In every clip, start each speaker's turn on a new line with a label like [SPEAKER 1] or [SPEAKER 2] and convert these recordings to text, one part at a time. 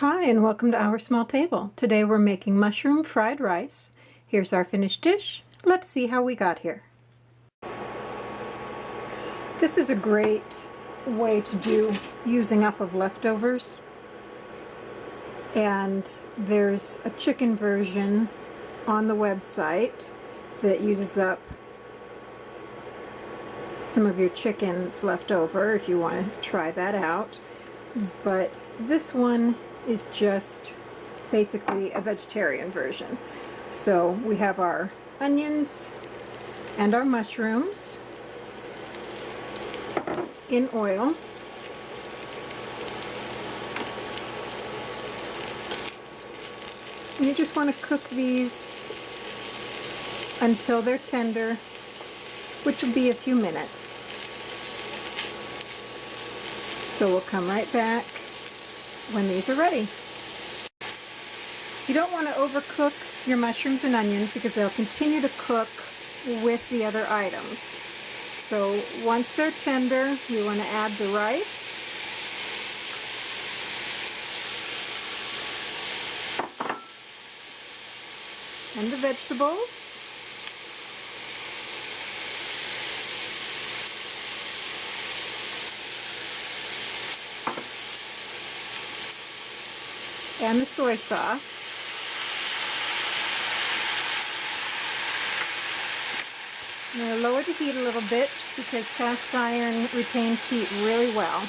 [SPEAKER 1] Hi and welcome to Our Small Table. Today we're making mushroom fried rice. Here's our finished dish. Let's see how we got here. This is a great way to do using up of leftovers. And there's a chicken version on the website that uses up some of your chicken that's left over if you want to try that out. But this one is just basically a vegetarian version. So we have our onions and our mushrooms in oil. And you just want to cook these until they're tender, which will be a few minutes. So we'll come right back when these are ready. You don't want to overcook your mushrooms and onions because they'll continue to cook with the other items. So once they're tender, you want to add the rice. And the vegetables. And the soy sauce. I'm going to lower the heat a little bit because cast iron retains heat really well.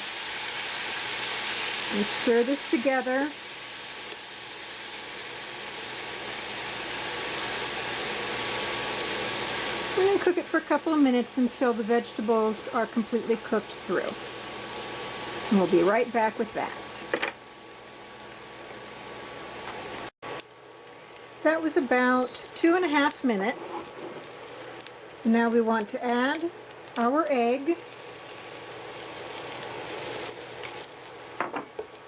[SPEAKER 1] And stir this together. And then cook it for a couple of minutes until the vegetables are completely cooked through. And we'll be right back with that. That was about 2.5 minutes. So now we want to add our egg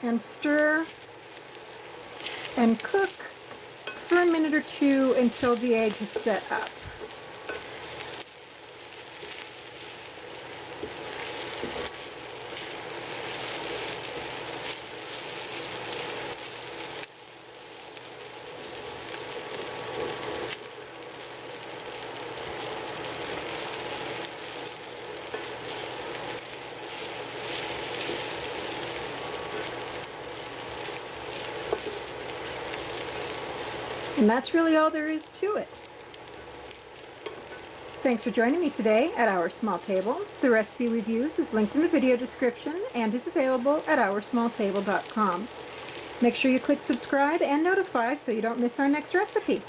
[SPEAKER 1] and stir and cook for a minute or two until the egg is set up. And that's really all there is to it. Thanks for joining me today at Our Small Table. The recipe we've used is linked in the video description and is available at OurSmallTable.com. Make sure you click subscribe and notify so you don't miss our next recipe.